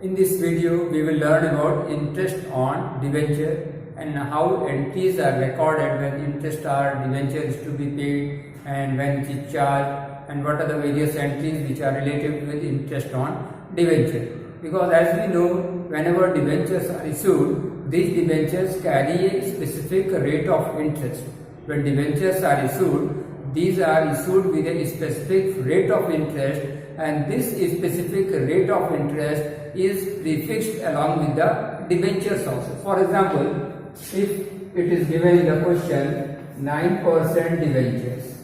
In this video, we will learn about interest on debenture and how entries are recorded when interest or debenture is to be paid and when it is charged, and what are the various entries which are related with interest on debenture. Because as we know, whenever debentures are issued, these debentures carry a specific rate of interest. When debentures are issued, these are issued with a specific rate of interest, and this specific rate of interest is prefixed along with the debentures also. For example, if it is given in the question 9% debentures,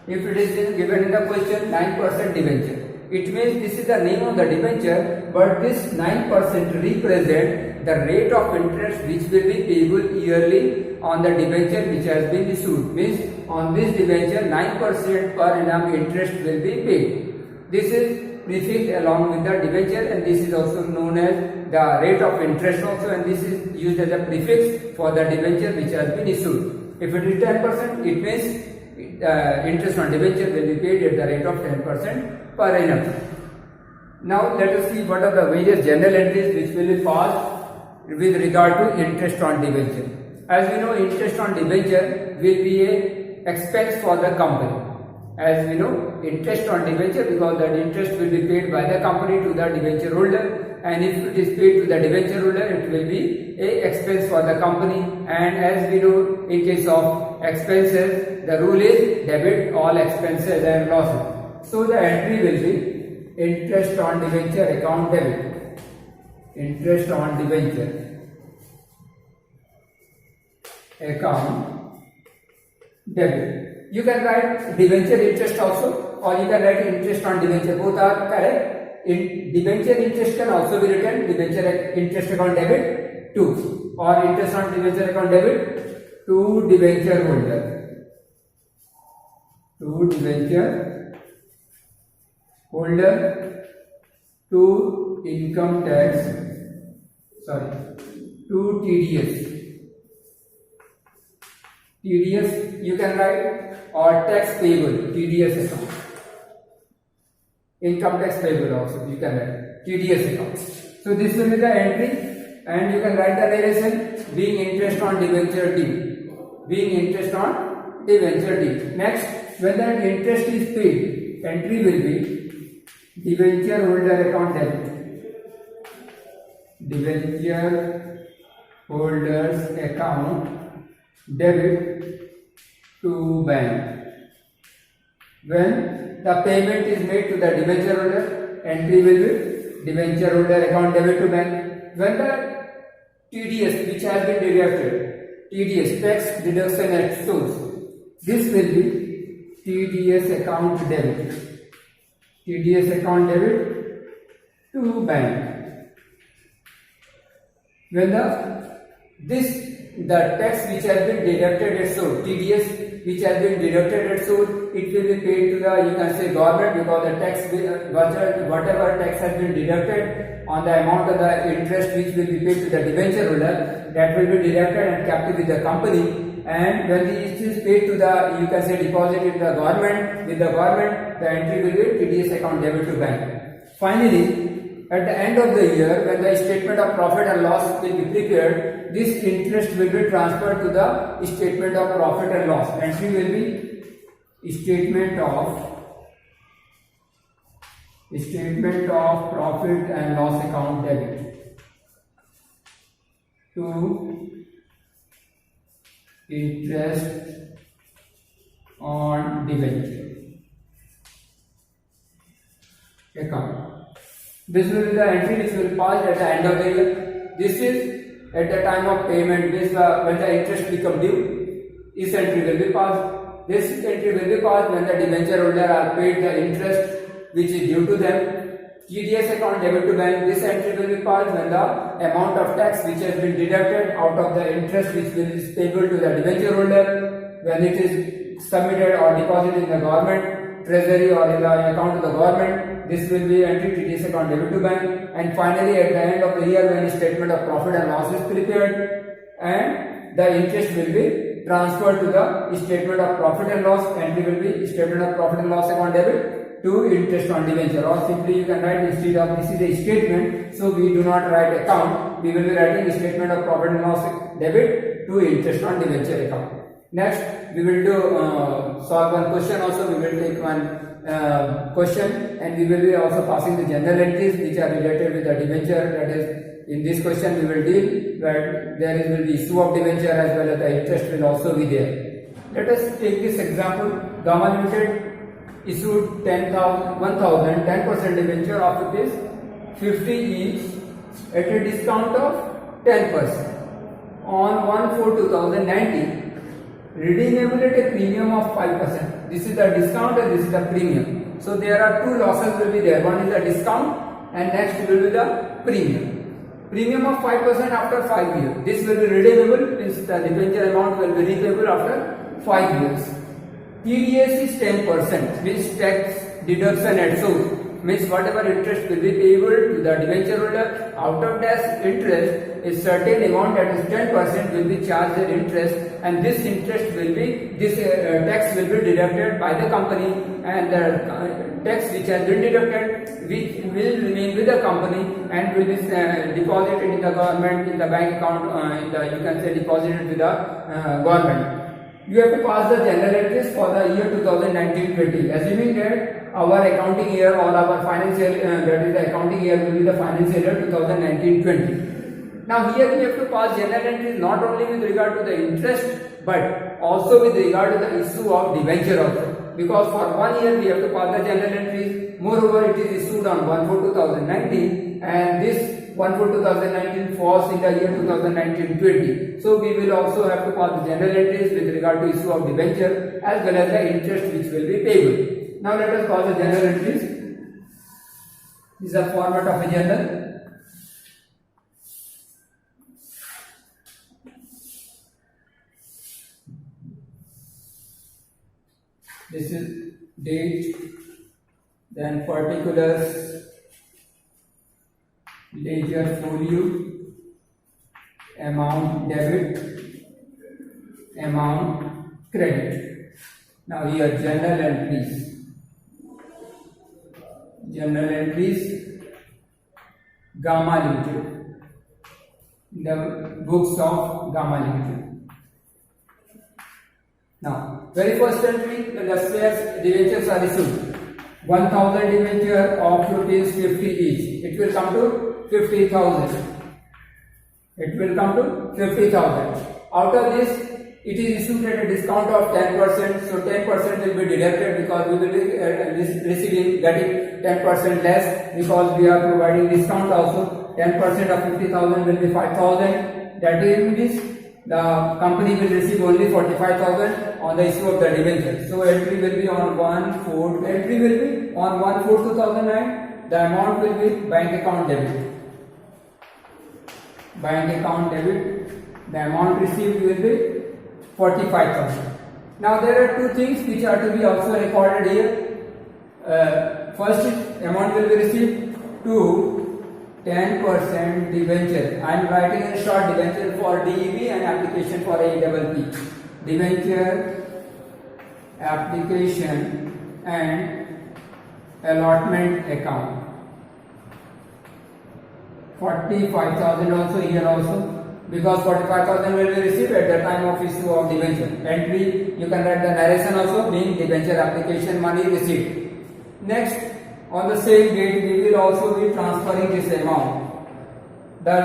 if it is given in the question 9% debenture, it means this is the name of the debenture, but this 9% represent the rate of interest which will be payable yearly on the debenture which has been issued. Means on this debenture 9% per annum interest will be paid. This is prefixed along with the debenture, and this is also known as the rate of interest also, and this is used as a prefix for the debenture which has been issued. If it is 10%, it means interest on debenture will be paid at the rate of 10% per annum. Now let us see what are the various journal entries which will be passed with regard to interest on debenture. As we know, interest on debenture will be a expense for the company. As we know, interest on debenture, because that interest will be paid by the company to the debenture holder, and if it is paid to the debenture holder, it will be a expense for the company. And as we know, in case of expenses, the rule is debit all expenses and losses. So the entry will be interest on debenture account debit. Interest on debenture account debit. You can write debenture interest also, or you can write interest on debenture. Both are correct. In debenture interest can also be written debenture interest account debit to, or interest on debenture account debit to debenture holder. To debenture holder, to income tax, to TDS. TDS you can write, or tax payable, TDS account. Income tax payable also you can write, TDS account. So this will be the entry, and you can write the relation being interest on debenture due. Being interest on debenture due. Next, when the interest is paid, entry will be debenture holder account debit. Debenture holders account debit to bank. When the payment is made to the debenture holder, entry will be debenture holder account debit to bank. When the TDS which has been deducted, TDS tax deduction at source, this will be TDS account debit. TDS account debit to bank. When the tax which has been deducted at source, TDS which has been deducted at source, it will be paid to the, you can say, government, because the tax, whatever tax has been deducted on the amount of the interest which will be paid to the debenture holder, that will be deducted and kept with the company. And when it is paid to the, you can say, deposit in the government, with the government, the entry will be TDS account debit to bank. Finally, at the end of the year, when the statement of profit and loss will be prepared, this interest will be transferred to the statement of profit and loss. Entry will be statement of profit and loss account debit to interest on debenture account. This will be the entry which will pass at the end of the year. This is at the time of payment. This when the interest become due, this entry will be passed. This entry will be passed when the debenture holder are paid the interest which is due to them. TDS account debit to bank. This entry will be passed when the amount of tax which has been deducted out of the interest which will be payable to the debenture holder, when it is submitted or deposited in the government treasury or in the account of the government, this will be entry TDS account debit to bank. And finally, at the end of the year, when statement of profit and loss is prepared, and the interest will be transferred to the statement of profit and loss, entry will be statement of profit and loss account debit to interest on debenture, or simply you can write instead of this is a statement, so we do not write account, we will be writing statement of profit and loss debit to interest on debenture account. Next we will do solve one question also. We will take one question, and we will be also passing the journal entries which are related with the debenture. That is, in this question we will deal where there will be issue of debenture as well as the interest will also be there. Let us take this example. Gamma Limited issued 1,000 10% debenture of rupees 50 each at a discount of 10% on 1/4/2019, redeemable at a premium of 5%. This is the discount and this is the premium. So there are two losses will be there. One is the discount and next will be the premium. Premium of 5% after 5 years. This will be redeemable, means the debenture amount will be repayable after 5 years. TDS is 10%, means tax deduction at source, means whatever interest will be payable to the debenture holder, out of that interest a certain amount, that is 10%, will be charged as interest, and this interest will be, this tax will be deducted by the company, and the tax which has been deducted which will remain with the company and will be deposited in the government, in the bank account, you can say deposited with the government. You have to pass the journal entries for the year 2019-20, assuming that our accounting year or our financial, that is the accounting year will be the financial year 2019-20. Now here we have to pass journal entries not only with regard to the interest but also with regard to the issue of debenture also, because for 1 year we have to pass the journal entries. Moreover, it is issued on 1/4/2019 and this 1/4/2019 falls in the year 2019-20. So we will also have to pass the journal entries with regard to issue of debenture as well as the interest which will be payable. Now let us pass the journal entries. This is the format of a journal. This is date, then particulars, ledger folio, amount debit, amount credit. Now here journal entries. Journal entries, Gamma Limited, the books of Gamma Limited. Now, very first entry, the shares debentures are issued. 1,000 debenture of rupees 50 each. It will come to 50,000. It will come to 50,000. Out of this, it is issued at a discount of 10%. So 10% will be deducted because we will be getting 10% less because we are providing discount also. 10% of 50,000 will be 5,000. That means the company will receive only 45,000 on the issue of the debenture. So entry will be on 1/4. Entry will be on 1/4/2009. The amount will be bank account debit. Bank account debit. The amount received will be 45,000. Now there are two things which are to be also recorded here. First, amount will be received to 10% debenture. I am writing in short debenture for DEB and application for APP. Debenture, application and allotment account. 45,000 also here also, because 45,000 will be received at the time of issue of debenture. Entry, you can write the narration also, being debenture application money received. Next, on the same date, we will also be transferring this amount. The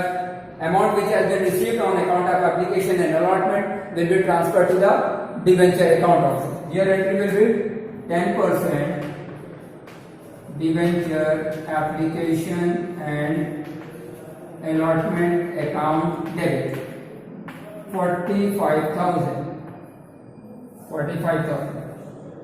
amount which has been received on account of application and allotment will be transferred to the debenture account also. Here entry will be 10% debenture application and allotment account debit. 45,000. 45,000.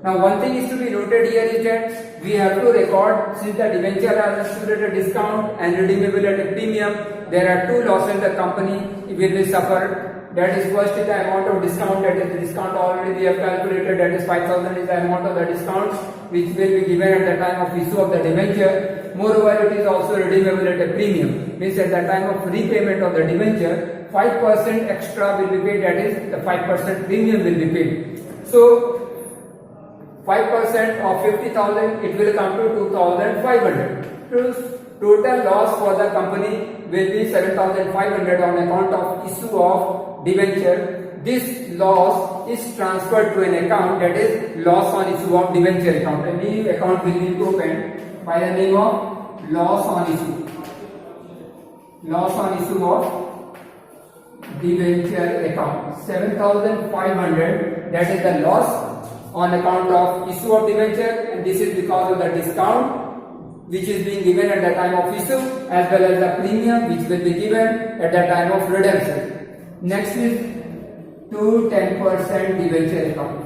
Now one thing is to be noted here is that we have to record, since the debenture are issued at a discount and redeemable at a premium, there are two losses the company will be suffered. That is, first is the amount of discount, that is the discount already we have calculated, that is 5,000 is the amount of the discount which will be given at the time of issue of the debenture. Moreover, it is also redeemable at a premium, means at the time of repayment of the debenture, 5% extra will be paid, that is the 5% premium will be paid. So 5% of 50,000, it will come to 2,500. So total loss for the company will be 7,500 on account of issue of debenture. This loss is transferred to an account, that is loss on issue of debenture account. A new account will be opened by the name of loss on issue. Loss on issue of debenture account. 7,500, that is the loss on account of issue of debenture, and this is because of the discount which is being given at the time of issue, as well as the premium which will be given at the time of redemption. Next is to 10% debenture account.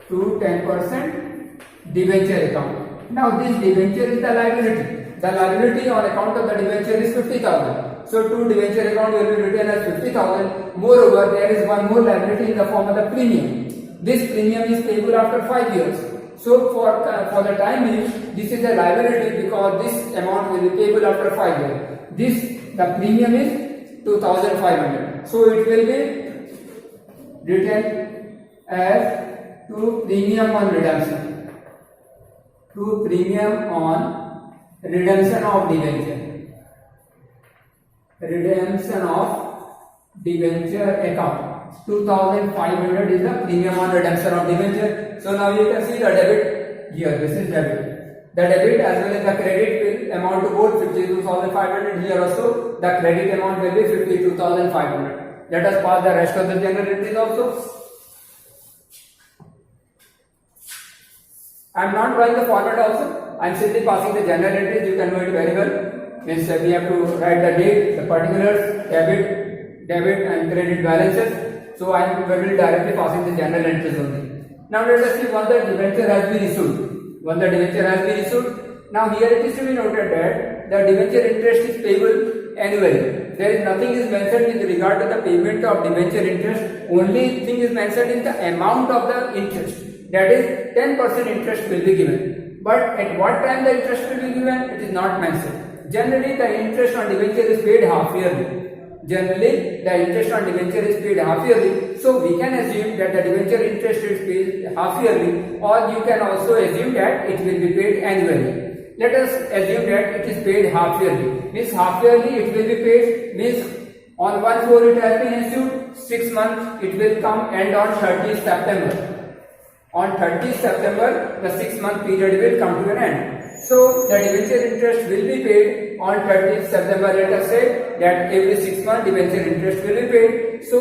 To 10% debenture account. Now this debenture is the liability. The liability on account of the debenture is 50,000. So to debenture account will be written as 50,000. Moreover, there is one more liability in the form of the premium. This premium is payable after 5 years. So for the time being, this is a liability because this amount will be payable after 5 years. The premium is 2,500. So it will be written as to premium on redemption. To premium on redemption of debenture. Redemption of debenture account. 2,500 is the premium on redemption of debenture. So now you can see the debit here. This is debit. The debit as well as the credit will amount to both 52,500. Here also the credit amount will be 52,500. Let us pass the rest of the general entries also. I am not drawing the format also. I am simply passing the general entries. You can know it very well. Means we have to write the date, the particulars, debit and credit balances. So I am directly passing the general entries only. Now let us see once the debenture has been issued. Once the debenture has been issued, now here it is to be noted that the debenture interest is payable annually. There is nothing is mentioned with regard to the payment of debenture interest. Only thing is mentioned in the amount of the interest. That is 10% interest will be given. But at what time the interest will be given, it is not mentioned. Generally, the interest on debenture is paid half yearly. Generally, the interest on debenture is paid half yearly. So we can assume that the debenture interest is paid half yearly, or you can also assume that it will be paid annually. Let us assume that it is paid half yearly. Means half yearly it will be paid. Means on 1/4 it has been issued. 6 months it will come end on 30th September. On 30th September, the 6-month period will come to an end. So the debenture interest will be paid on 30th September. Let us say that every 6 months debenture interest will be paid. So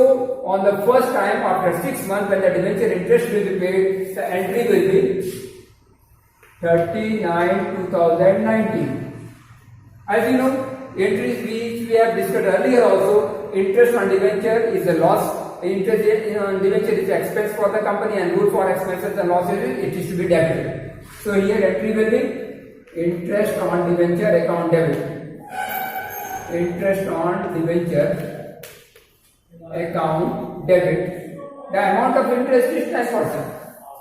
on the first time after 6 months when the debenture interest will be paid, the entry will be 39/2019. As you know, entries which we have discussed earlier also, interest on debenture is a loss. Interest on debenture is expense for the company, and rule for expenses and losses it is to be debited. So here entry will be interest on debenture account debit. Interest on debenture account debit. The amount of interest is 10%.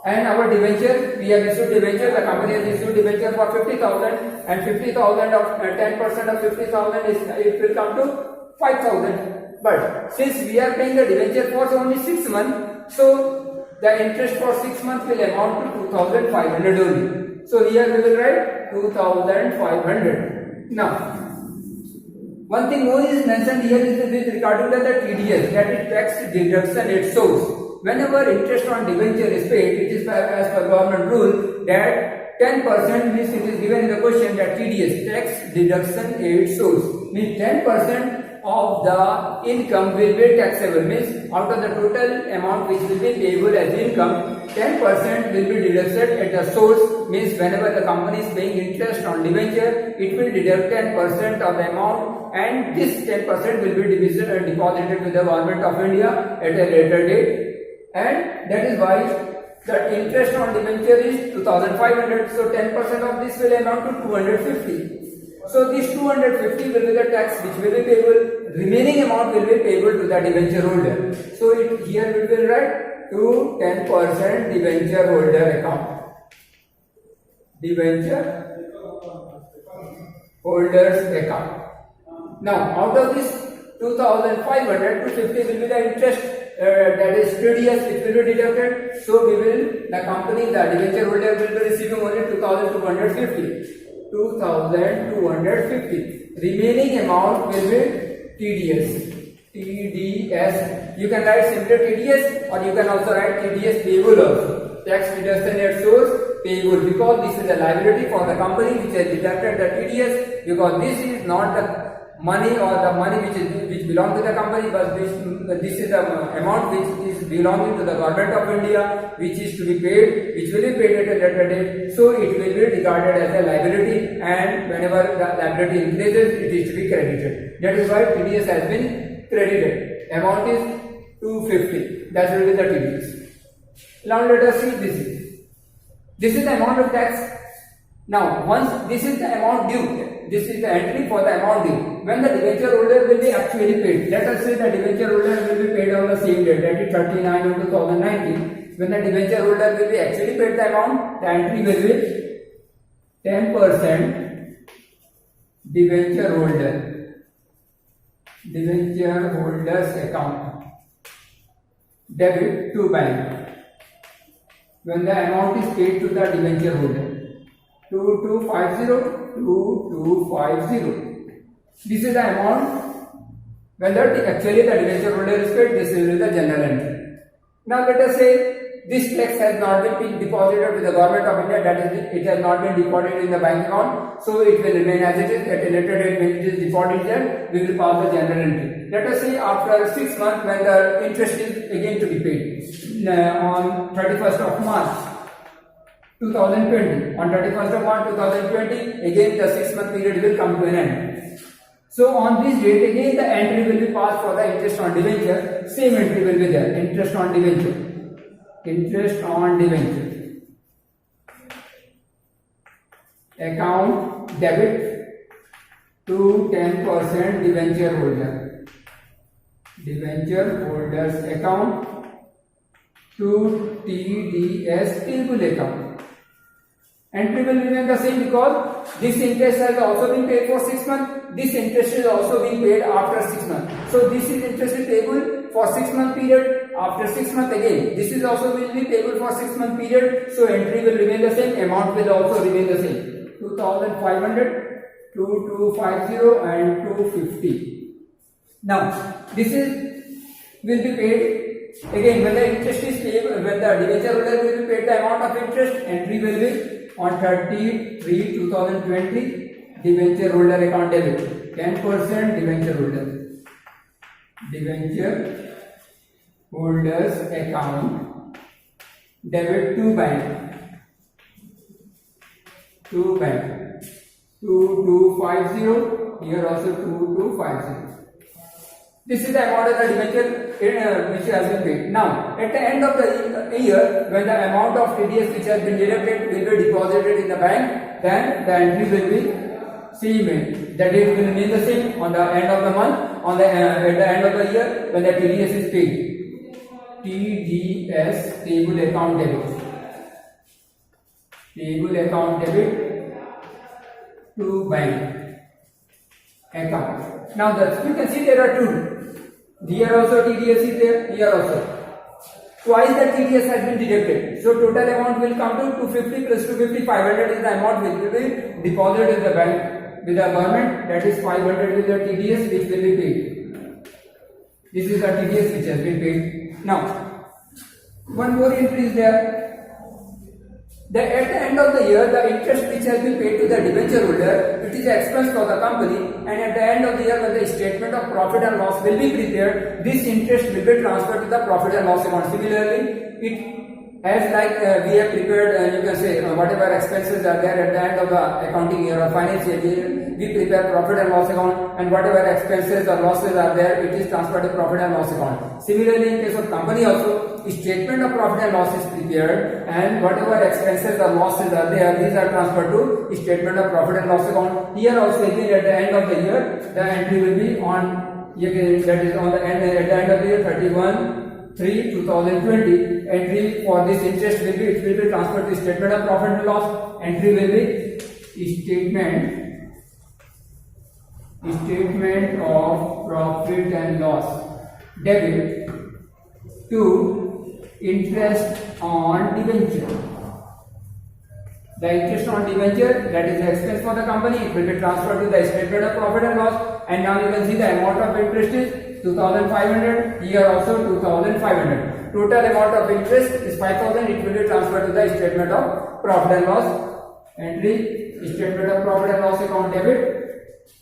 And our debenture, we have issued debenture, the company has issued debenture for 50,000, and 50,000 of 10% of 50,000 is it will come to 5,000. But since we are paying the debenture for only 6 months, so the interest for 6 months will amount to 2,500 only. So here we will write 2,500. Now, one thing more is mentioned here is with regard to the TDS, that is tax deduction at source. Whenever interest on debenture is paid, it is as per government rule that 10% means it is given in the question that TDS, tax deduction at source, means 10% of the income will be taxable. Means out of the total amount which will be payable as income, 10% will be deducted at the source. Means whenever the company is paying interest on debenture, it will deduct 10% of the amount, and this 10% will be deposited with the government of India at a later date. And that is why the interest on debenture is 2,500. So 10% of this will amount to 250. So this 250 will be the tax which will be payable. Remaining amount will be payable to the debenture holder. So here we will write to 10% debenture holder account. Debenture holders account. Now out of this 2,500, 250 will be the interest that is TDS, which will be deducted. So the company, the debenture holder will be receiving only 2,250. 2,250. Remaining amount will be TDS. TDS. You can write simply TDS, or you can also write TDS payable also. Tax deduction at source payable, because this is a liability for the company which has deducted the TDS, because this is not the money or the money which belongs to the company, but this is the amount which is belonging to the government of India, which is to be paid, which will be paid at a later date. So it will be regarded as a liability, and whenever the liability increases, it is to be credited. That is why TDS has been credited. Amount is 250. That will be the TDS. Now let us see this. This is the amount of tax. Now, once this is the amount due, this is the entry for the amount due. When the debenture holder will be actually paid, let us say the debenture holder will be paid on the same date, that is 39 of 2019. When the debenture holder will be actually paid the amount, the entry will be 10% debenture holder's account, debit to bank. When the amount is paid to the debenture holder, 2250. This is the amount. When actually the debenture holder is paid, this is the general entry. Now let us say this tax has not been deposited with the government of India, that is, it has not been deposited in the bank account, so it will remain as it is. At a later date, when it is deposited there, we will pass the general entry. Let us say after 6 months, when the interest is again to be paid, on 31st of March 2020. On 31st of March 2020, again the 6-month period will come to an end. So on this date, again the entry will be passed for the interest on debenture. Same entry will be there. Interest on debenture. Account debit to 10% debenture holder. Debenture holder's account to TDS payable account. Entry will remain the same because this interest has also been paid for 6 months. This interest is also being paid after 6 months. So this is interest is payable for 6 month period. After 6 months again, this is also will be payable for 6 month period. So entry will remain the same. Amount will also remain the same. 2,500, 2250 and 250. Now this will be paid. Again, when the interest is payable, when the debenture holder will be paid the amount of interest, entry will be on 30/3/2020, debenture holder account debit, 10% debenture holder's account debit to bank, 2250, here also 2250. This is the amount of the debenture which has been paid. Now, at the end of the year, when the amount of TDS which has been deducted will be deposited in the bank, then the entry will be same. The date will remain the same on the end of the month, at the end of the year when the TDS is paid. TDS table account debit to bank account. Now you can see there are two. Here also TDS is there, here also. Twice the TDS has been deducted. So total amount will come to 250 plus 250, 500 is the amount which will be deposited in the bank with the government. That is 500 with the TDS which will be paid. This is the TDS which has been paid. Now, one more entry is there. At the end of the year, the interest which has been paid to the debenture holder, it is expense for the company, and at the end of the year when the statement of profit and loss will be prepared, this interest will be transferred to the profit and loss account. Similarly, it as like we have prepared, you can say whatever expenses are there at the end of the accounting year or financial year, we prepare profit and loss account, and whatever expenses or losses are there, it is transferred to profit and loss account. Similarly, in case of company also, statement of profit and loss is prepared, and whatever expenses or losses are there, these are transferred to statement of profit and loss account. Here also again at the end of the year, the entry will be on, that is on the end, at the end of the year 31/3/2020. Entry for this interest will be, it will be transferred to statement of profit and loss. Entry will be statement of profit and loss debit to interest on debenture. The interest on debenture, that is the expense for the company, it will be transferred to the statement of profit and loss. And now you can see the amount of interest is 2,500. Here also 2,500. Total amount of interest is 5,000. It will be transferred to the statement of profit and loss. Entry, statement of profit and loss account debit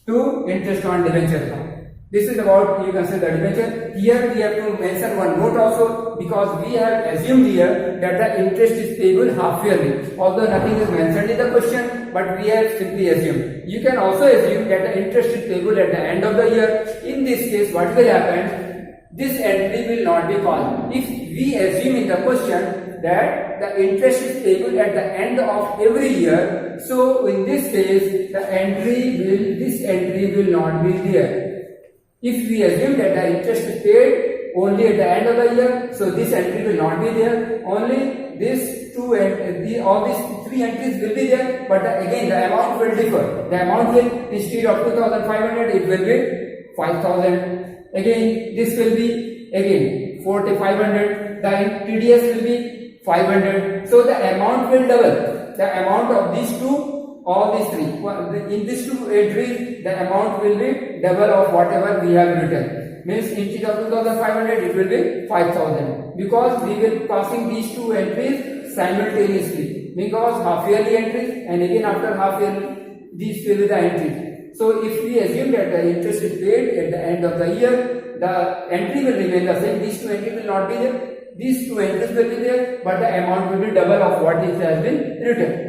to interest on debenture account. This is about, you can say, the debenture. Here we have to mention one note also, because we have assumed here that the interest is payable half yearly. Although nothing is mentioned in the question, but we have simply assumed. You can also assume that the interest is payable at the end of the year. In this case, what will happen? This entry will not be called. If we assume in the question that the interest is payable at the end of every year, so in this case, this entry will not be there. If we assume that the interest is paid only at the end of the year, so this entry will not be there. Only all these three entries will be there, but again the amount will differ. The amount will, instead of 2,500, it will be 5,000. Again, this will be again 4,500. The TDS will be 500. So the amount will double. The amount of these two, all these three, in these two entries, the amount will be double of whatever we have written. Means instead of 2,500, it will be 5,000. Because we will be passing these two entries simultaneously. Because half yearly entries, and again after half yearly, these will be the entries. So if we assume that the interest is paid at the end of the year, the entry will remain the same. These two entries will not be there. These two entries will be there, but the amount will be double of what it has been written.